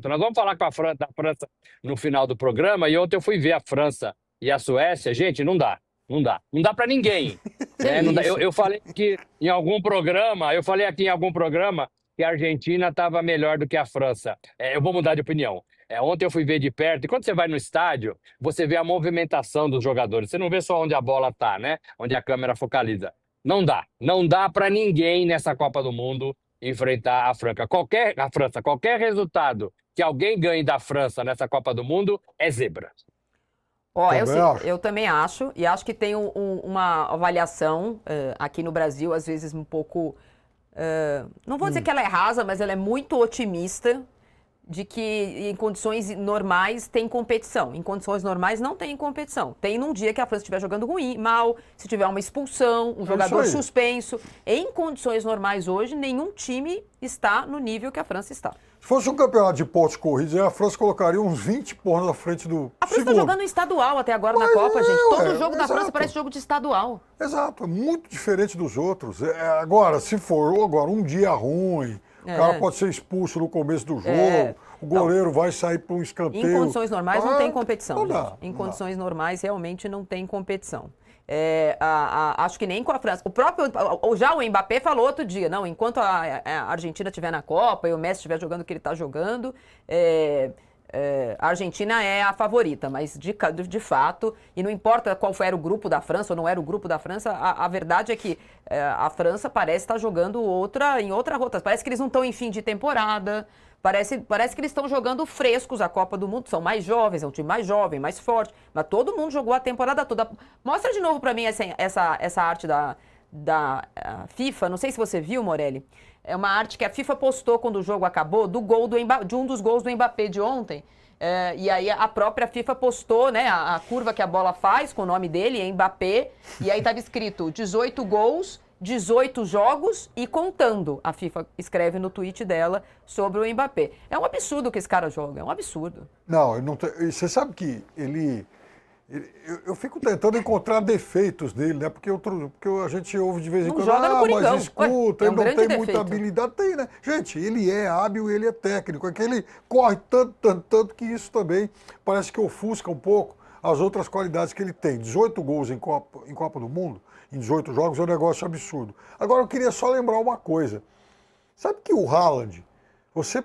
Nós vamos falar com da França no final do programa, e ontem eu fui ver a França e a Suécia. Gente, não dá, não dá. Não dá para ninguém. Que Né? Não dá. isso? Eu falei que em algum programa, eu falei aqui em algum programa que a Argentina estava melhor do que a França. Eu vou mudar de opinião. Ontem eu fui ver de perto, e quando você vai no estádio, você vê a movimentação dos jogadores. Você não vê só onde a bola tá, né? Onde a câmera focaliza. Não dá. Não dá para ninguém nessa Copa do Mundo enfrentar a França, qualquer resultado que alguém ganhe da França nessa Copa do Mundo é zebra. Ó, Também acho. eu também acho, e acho que tem uma avaliação aqui no Brasil, às vezes um pouco. Não vou dizer que ela é rasa, mas ela é muito otimista de que em condições normais tem competição. Em condições normais não tem competição. Tem num dia que a França estiver jogando ruim, mal, se tiver uma expulsão, um jogador isso aí. suspenso. Em condições normais hoje, nenhum time está no nível que a França está. Se fosse um campeonato de pontos corridos, aí a França colocaria uns 20 pontos na frente do A França está segundo. jogando em estadual até agora na Mas Copa, gente. Todo jogo da exato. França parece jogo de estadual. Exato, é muito diferente dos outros. Agora, se for agora um dia ruim, o cara pode ser expulso no começo do jogo, o goleiro vai sair para um escanteio. Em condições normais não tem competição, não dá, gente. Em não condições normais realmente não tem competição. Acho que nem com a França. Já o Mbappé falou outro dia, não, enquanto a Argentina estiver na Copa e o Messi estiver jogando o que ele está jogando, a Argentina é a favorita, mas de fato, e não importa qual era o grupo da França ou não era o grupo da França, a verdade é que a França parece estar jogando em outra rota. Parece que eles não estão em fim de temporada, parece que eles estão jogando frescos a Copa do Mundo, são mais jovens, é um time mais jovem, mais forte, mas todo mundo jogou a temporada toda. Mostra de novo para mim essa arte da FIFA, não sei se você viu, Morelli. É uma arte que a FIFA postou quando o jogo acabou, de um dos gols do Mbappé de ontem. E aí a própria FIFA postou, né, a curva que a bola faz com o nome dele, Mbappé, e aí estava escrito 18 gols, 18 jogos e contando. A FIFA escreve no tweet dela sobre o Mbappé. É um absurdo que esse cara joga, é um absurdo. Não, ele não tem, você sabe que eu fico tentando encontrar defeitos dele, né? Porque a gente ouve de vez em Não quando, joga no Coringão. mas escuta, É ele um não grande tem defeito. muita habilidade. Tem, né? Gente, ele é hábil, ele é técnico. É que ele corre tanto que isso também parece que ofusca um pouco as outras qualidades que ele tem. 18 gols em Copa do Mundo, em 18 jogos, é um negócio absurdo. Agora, eu queria só lembrar uma coisa. Sabe que o Haaland, você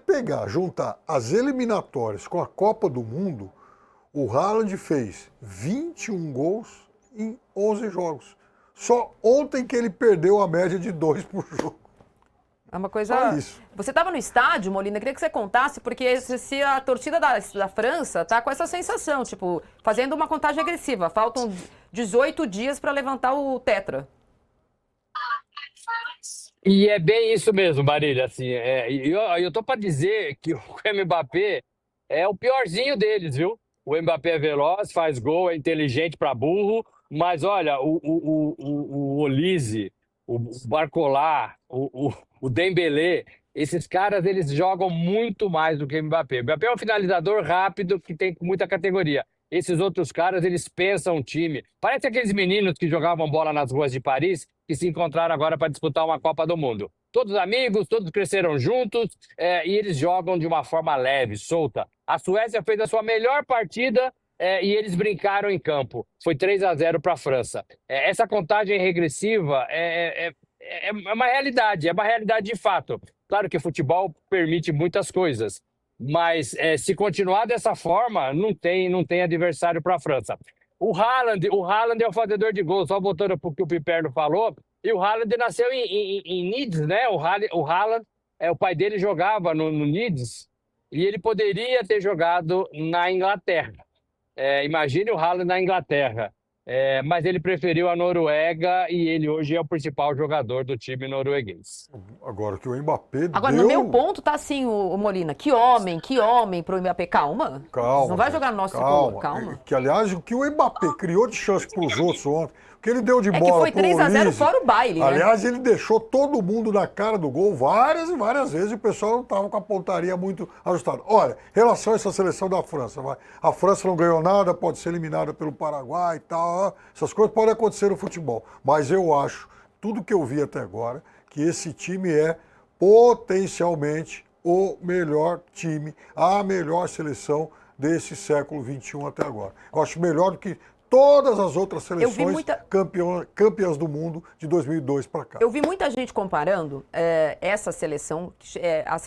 juntar as eliminatórias com a Copa do Mundo, o Haaland fez 21 gols em 11 jogos. Só ontem que ele perdeu a média de 2 por jogo. É uma coisa. Só isso. Você estava no estádio, Molina, queria que você contasse, porque se a torcida da França tá com essa sensação, tipo, fazendo uma contagem agressiva. Faltam 18 dias para levantar o Tetra. E é bem isso mesmo, Marília. Assim, eu tô para dizer que o Mbappé é o piorzinho deles, viu? O Mbappé é veloz, faz gol, é inteligente para burro, mas olha, o Olise, o Barcola, o Dembélé, esses caras eles jogam muito mais do que o Mbappé. O Mbappé é um finalizador rápido que tem muita categoria. Esses outros caras, eles pensam o time. Parece aqueles meninos que jogavam bola nas ruas de Paris que se encontraram agora para disputar uma Copa do Mundo. Todos amigos, todos cresceram juntos, e eles jogam de uma forma leve, solta. A Suécia fez a sua melhor partida, e eles brincaram em campo. Foi 3-0 para a França. Essa contagem regressiva é uma realidade, é uma realidade de fato. Claro que o futebol permite muitas coisas, mas se continuar dessa forma, não tem adversário para a França. O Haaland é o fazedor de gols, só voltando para o que o Piperno falou. E o Haaland nasceu em Leeds, né? O Haaland, o pai dele jogava no Leeds e ele poderia ter jogado na Inglaterra. Imagine o Haaland na Inglaterra. Mas ele preferiu a Noruega e ele hoje é o principal jogador do time norueguês. Agora que o Mbappé Agora, no meu ponto tá assim, o Molina. Que homem pro Mbappé. Calma. Calma, Não vai gente, jogar no nosso tricolor. Calma. Que, aliás, o que o Mbappé criou de chance para os outros ontem, o que ele deu de É que bola foi pro 3-0 Olise, fora o baile, né? aliás, ele deixou todo mundo na cara do gol várias e várias vezes e o pessoal não estava com a pontaria muito ajustada. Olha, em relação a essa seleção da França, a França não ganhou nada, pode ser eliminada pelo Paraguai e tal, essas coisas podem acontecer no futebol, mas eu acho, tudo que eu vi até agora, que esse time é potencialmente o melhor time, a melhor seleção desse século XXI até agora. Eu acho melhor do que todas as outras seleções campeãs do mundo de 2002 para cá. Eu vi muita gente comparando essa seleção.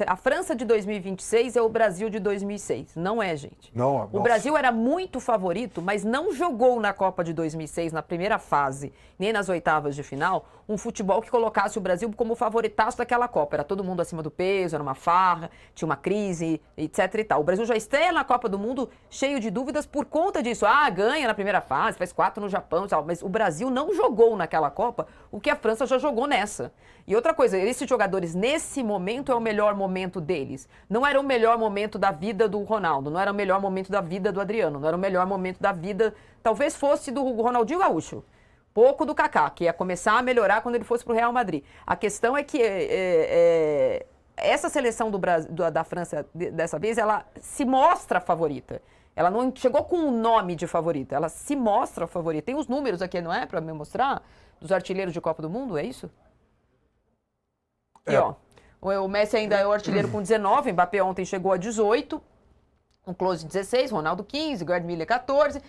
A França de 2026 é o Brasil de 2006. Não é, gente. Não, o Brasil era muito favorito, mas não jogou na Copa de 2006, na primeira fase, nem nas oitavas de final, um futebol que colocasse o Brasil como favoritaço daquela Copa. Era todo mundo acima do peso, era uma farra, tinha uma crise, etc e tal. O Brasil já estreia na Copa do Mundo cheio de dúvidas por conta disso. Ganha na primeira fase, faz 4 no Japão e tal. Mas o Brasil não jogou naquela Copa o que a França já jogou nessa. E outra coisa, esses jogadores, nesse momento, é o melhor momento deles. Não era o melhor momento da vida do Ronaldo, não era o melhor momento da vida do Adriano, não era o melhor momento da vida, talvez fosse do Ronaldinho Gaúcho. Pouco do Kaká, que ia começar a melhorar quando ele fosse para o Real Madrid. A questão é que essa seleção da França, dessa vez, ela se mostra favorita. Ela não chegou com um nome de favorita, ela se mostra favorita. Tem os números aqui, não é? Para me mostrar, dos artilheiros de Copa do Mundo, é isso? E ó, o Messi ainda é o artilheiro com 19, Mbappé ontem chegou a 18. Um Klose 16, Ronaldo 15, Gerd Müller 14,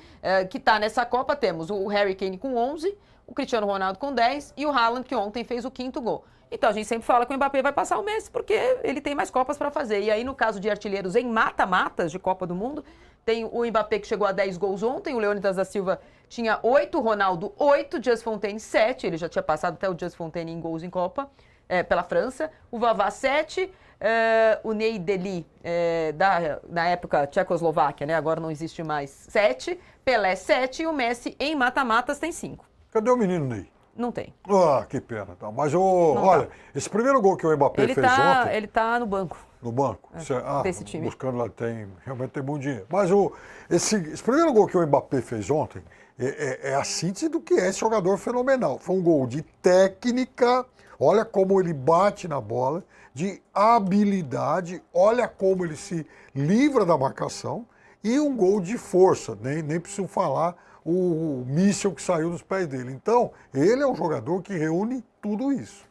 que tá nessa Copa temos o Harry Kane com 11, o Cristiano Ronaldo com 10 e o Haaland que ontem fez o 5º gol. Então a gente sempre fala que o Mbappé vai passar o Messi porque ele tem mais Copas para fazer. E aí no caso de artilheiros em mata-matas de Copa do Mundo, tem o Mbappé que chegou a 10 gols ontem, o Leônidas da Silva tinha 8, o Ronaldo 8, o Just Fontaine 7, ele já tinha passado até o Just Fontaine em gols em Copa, pela França, o Vavá 7, o Ney Deli, na época Tchecoslováquia, né? Agora não existe mais, 7, Pelé 7 e o Messi em mata-matas tem 5. Cadê o menino Ney? Não tem. Que pena. Tá. Mas, olha, esse primeiro gol que o Mbappé fez ontem... Ele tá no banco. No banco? Desse time. Buscando lá, realmente tem bom dinheiro. Mas esse primeiro gol que o Mbappé fez ontem é a síntese do que é esse jogador fenomenal. Foi um gol de técnica, olha como ele bate na bola, de habilidade, olha como ele se livra da marcação, e um gol de força, nem preciso falar o míssil que saiu dos pés dele. Então, ele é um jogador que reúne tudo isso.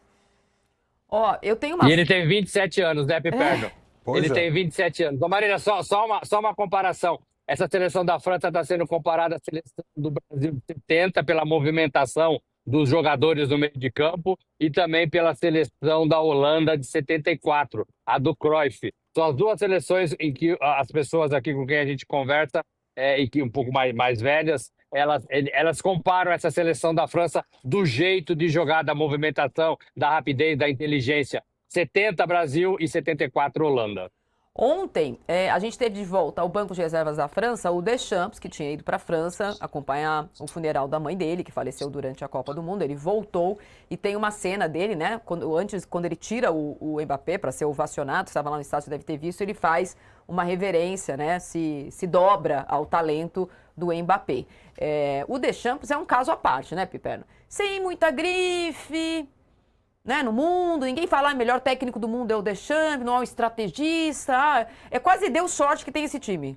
Eu tenho uma... E ele tem 27 anos, né, Piperno? Ele tem 27 anos. Então, Marina, só uma comparação. Essa seleção da França está sendo comparada à seleção do Brasil de 70 pela movimentação dos jogadores no meio de campo e também pela seleção da Holanda de 74, a do Cruyff. São as duas seleções em que as pessoas aqui com quem a gente conversa, e que um pouco mais velhas, elas comparam essa seleção da França do jeito de jogar, da movimentação, da rapidez, da inteligência. 70 Brasil e 74 Holanda. Ontem, a gente teve de volta ao banco de reservas da França o Deschamps, que tinha ido para a França acompanhar o funeral da mãe dele, que faleceu durante a Copa do Mundo. Ele voltou e tem uma cena dele, né? Quando ele tira o Mbappé para ser ovacionado, estava lá no estádio, você deve ter visto, ele faz uma reverência, né? Se dobra ao talento do Mbappé. O Deschamps é um caso à parte, né, Piperno? Sem muita grife... Né, no mundo, ninguém fala, melhor técnico do mundo é o Deschamps, não é um estrategista, quase deu sorte que tem esse time.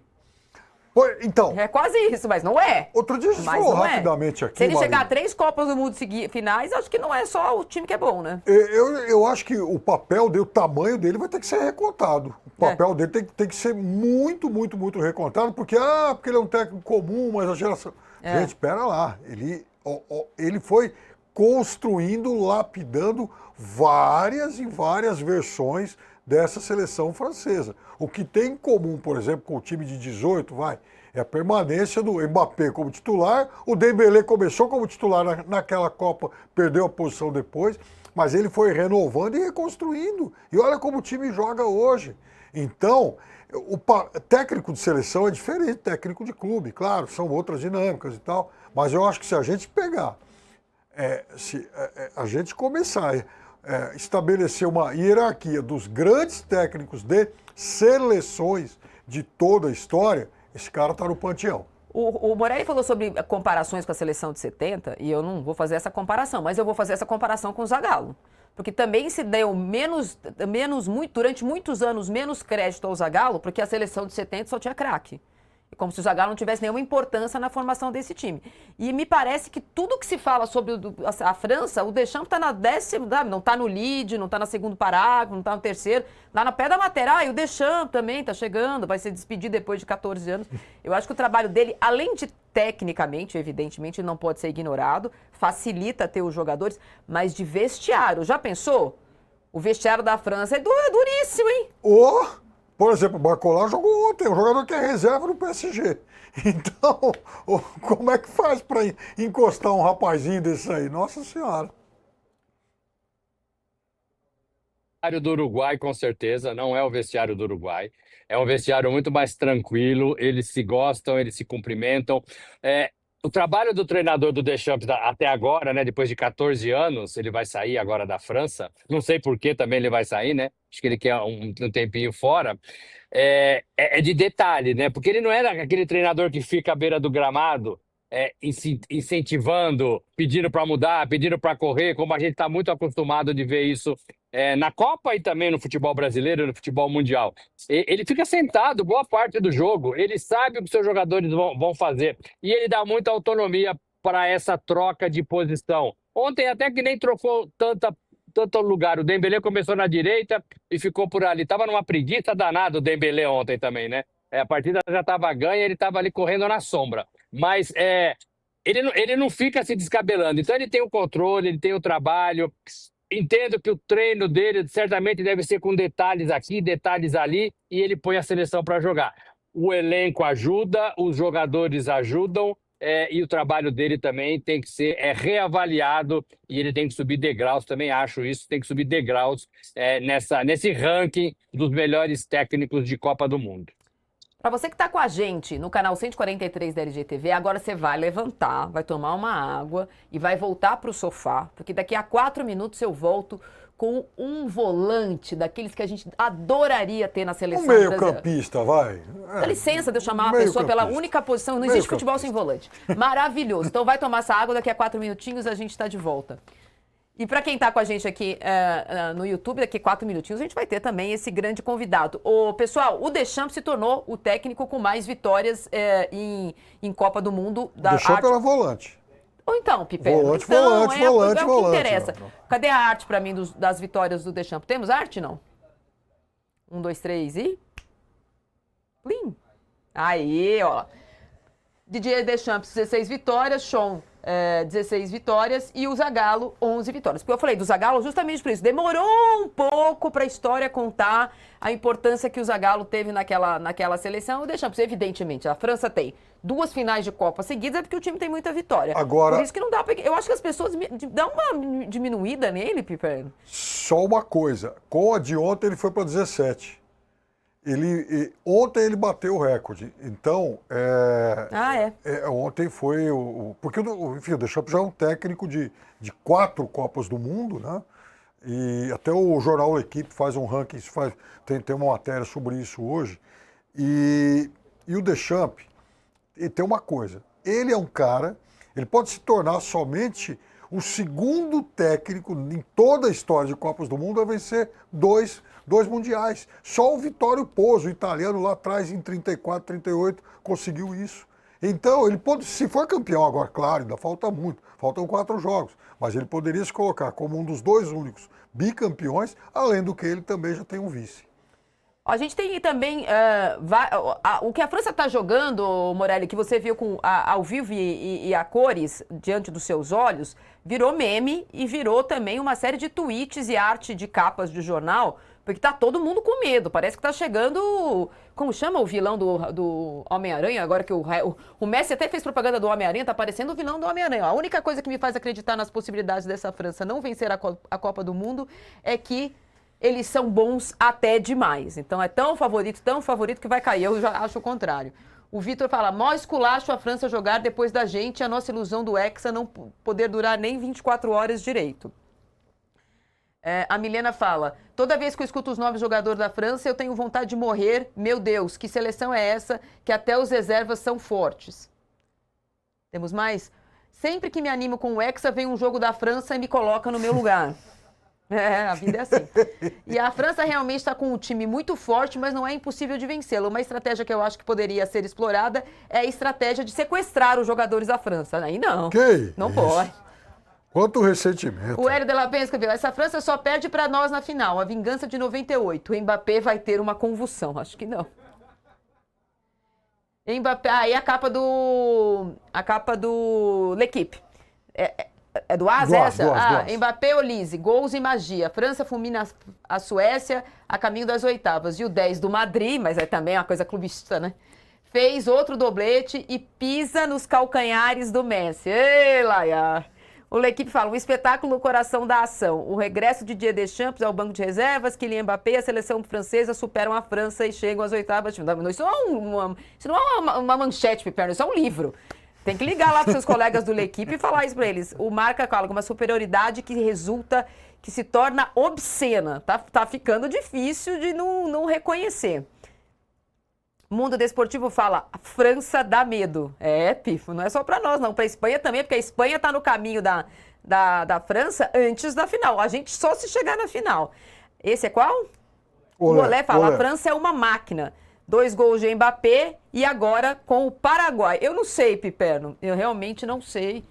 Então... É quase isso, mas não é. Outro dia a gente falou rapidamente aqui, se ele chegar a 3 Copas do Mundo finais, acho que não é só o time que é bom, né? Eu acho que o papel dele, o tamanho dele vai ter que ser recontado. O papel dele tem que ser muito, muito, muito recontado, porque ele é um técnico comum, mas a geração... Gente, pera lá, ele foi... construindo, lapidando várias e várias versões dessa seleção francesa. O que tem em comum, por exemplo, com o time de 18, é a permanência do Mbappé como titular. O Dembélé começou como titular naquela Copa, perdeu a posição depois, mas ele foi renovando e reconstruindo. E olha como o time joga hoje. Então, o técnico de seleção é diferente do técnico de clube, claro, são outras dinâmicas e tal, mas eu acho que se a gente pegar se a gente começar a estabelecer uma hierarquia dos grandes técnicos de seleções de toda a história, esse cara está no panteão. O Morelli falou sobre comparações com a seleção de 70, e eu não vou fazer essa comparação, mas eu vou fazer essa comparação com o Zagallo. Porque também se deu durante muitos anos, menos crédito ao Zagallo, porque a seleção de 70 só tinha craque. Como se o Zagallo não tivesse nenhuma importância na formação desse time. E me parece que tudo que se fala sobre a França, o Deschamps está na 10ª, não está no lead, não está no segundo parágrafo, não está no terceiro, lá na pé da matéria. E o Deschamps também está chegando, vai se despedir depois de 14 anos. Eu acho que o trabalho dele, além de tecnicamente, evidentemente, não pode ser ignorado, facilita ter os jogadores, mas de vestiário. Já pensou? O vestiário da França é duríssimo, hein? Por exemplo, o Barcola jogou ontem, um jogador que é reserva no PSG. Então, como é que faz para encostar um rapazinho desse aí? Nossa Senhora. Vestiário do Uruguai, com certeza, não é o vestiário do Uruguai. É um vestiário muito mais tranquilo, eles se gostam, eles se cumprimentam. O trabalho do treinador do Deschamps até agora, né, depois de 14 anos, ele vai sair agora da França. Não sei por que também ele vai sair, né? Acho que ele quer um tempinho fora. É de detalhe, né? Porque ele não era aquele treinador que fica à beira do gramado, incentivando, pedindo para mudar, pedindo para correr, como a gente está muito acostumado de ver isso na Copa e também no futebol brasileiro, no futebol mundial. Ele fica sentado boa parte do jogo, ele sabe o que seus jogadores vão fazer e ele dá muita autonomia para essa troca de posição. Ontem até que nem trocou tanto lugar. O Dembélé começou na direita e ficou por ali. Tava numa preguiça danada o Dembélé ontem também, né? A partida já estava ganha, ele estava ali correndo na sombra. Mas ele não fica se descabelando. Então ele tem o controle, ele tem o trabalho. Entendo que o treino dele certamente deve ser com detalhes aqui, detalhes ali, e ele põe a seleção para jogar. O elenco ajuda, os jogadores ajudam, e o trabalho dele também tem que ser reavaliado e ele tem que subir degraus, também acho isso, tem que subir degraus nesse ranking dos melhores técnicos de Copa do Mundo. Para você que está com a gente no canal 143 da LGTV, agora você vai levantar, vai tomar uma água e vai voltar para o sofá, porque daqui a 4 minutos eu volto com um volante daqueles que a gente adoraria ter na seleção brasileira. Meio-campista, vai. Dá licença de eu chamar uma pessoa pela única posição, não existe futebol sem volante. Maravilhoso. Então vai tomar essa água, daqui a 4 minutinhos a gente está de volta. E para quem está com a gente aqui no YouTube, daqui a 4 minutinhos, a gente vai ter também esse grande convidado. Pessoal, o Deschamps se tornou o técnico com mais vitórias em Copa do Mundo. Deschamps era volante. Ou então, Piper. Volante. É o que interessa. Cadê a arte para mim das vitórias do Deschamps? Temos arte, não? 1, 2, 3 e... Plim. Aí, ó. Didier Deschamps, 16 vitórias. Sean, 16 vitórias. E o Zagallo, 11 vitórias. Porque eu falei do Zagallo justamente por isso. Demorou um pouco para a história contar a importância que o Zagallo teve naquela seleção. O Deschamps, evidentemente, a França tem 2 finais de Copa seguidas, é porque o time tem muita vitória. Agora, por isso que não dá pra... Eu acho que as pessoas dão uma diminuída nele, Piper. Só uma coisa. Com a de ontem, ele foi para 17. Ontem ele bateu o recorde. Então, ontem foi porque enfim, o Deschamps já é um técnico de 4 Copas do Mundo, né? E até o jornal L'Equipe faz um ranking, tem uma matéria sobre isso hoje. E o Deschamps, tem uma coisa, ele é um cara, ele pode se tornar somente o segundo técnico em toda a história de Copas do Mundo a vencer dois mundiais. Só o Vittorio Pozzo, o italiano lá atrás, em 34, 38, conseguiu isso. Então, ele pode, se for campeão agora, claro, ainda falta muito, faltam 4 jogos, mas ele poderia se colocar como um dos 2 únicos bicampeões, além do que ele também já tem um vice. A gente tem também o que a França está jogando, Morelli, que você viu ao vivo e a cores diante dos seus olhos, virou meme e virou também uma série de tweets e arte de capas de jornal, porque tá todo mundo com medo. Parece que tá chegando, como chama o vilão do Homem-Aranha? Agora que o Messi até fez propaganda do Homem-Aranha, tá parecendo o vilão do Homem-Aranha. A única coisa que me faz acreditar nas possibilidades dessa França não vencer a Copa do Mundo é que eles são bons até demais. Então é tão favorito que vai cair. Eu já acho o contrário. O Vitor fala, mó esculacho a França jogar depois da gente, a nossa ilusão do Hexa não poder durar nem 24 horas direito. A Milena fala, toda vez que eu escuto os novos jogadores da França, eu tenho vontade de morrer. Meu Deus, que seleção é essa que até os reservas são fortes? Temos mais? Sempre que me animo com o Hexa, vem um jogo da França e me coloca no meu lugar. A vida é assim. E a França realmente está com um time muito forte, mas não é impossível de vencê-lo. Uma estratégia que eu acho que poderia ser explorada é a estratégia de sequestrar os jogadores da França. Aí não, não pode. Quanto ressentimento. O Hélio de la Penha escreveu, essa França só perde para nós na final, a vingança de 98. O Mbappé vai ter uma convulsão, acho que não. Mbappé, aí a capa do L'Equipe. É do AS essa? Do AS. Mbappé Olise, gols e magia. França fulmina a Suécia a caminho das oitavas. E o 10 do Madrid, mas é também uma coisa clubista, né? Fez outro doblete e pisa nos calcanhares do Messi. Ei, Laia! O L'Equipe fala, um espetáculo no coração da ação. O regresso de Didier Deschamps ao banco de reservas, Kylian Mbappé e a seleção francesa superam a França e chegam às oitavas. Isso não é uma manchete, Piperno, isso é um livro. Tem que ligar lá para seus colegas do L'Equipe e falar isso para eles. O Marca fala com uma superioridade que resulta, que se torna obscena. Tá ficando difícil de não reconhecer. Mundo Desportivo fala, a França dá medo. Pifo, não é só para nós, não. Para a Espanha também, porque a Espanha está no caminho da França antes da final. A gente só se chegar na final. Esse é qual? O Olé fala, a França é uma máquina. 2 gols de Mbappé e agora com o Paraguai. Eu não sei, Piperno, eu realmente não sei.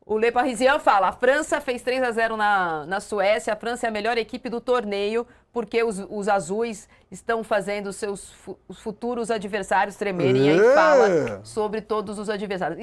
O Le Parisien fala, a França fez 3-0 na Suécia, a França é a melhor equipe do torneio, porque os azuis estão fazendo os futuros adversários tremerem. E aí fala sobre todos os adversários.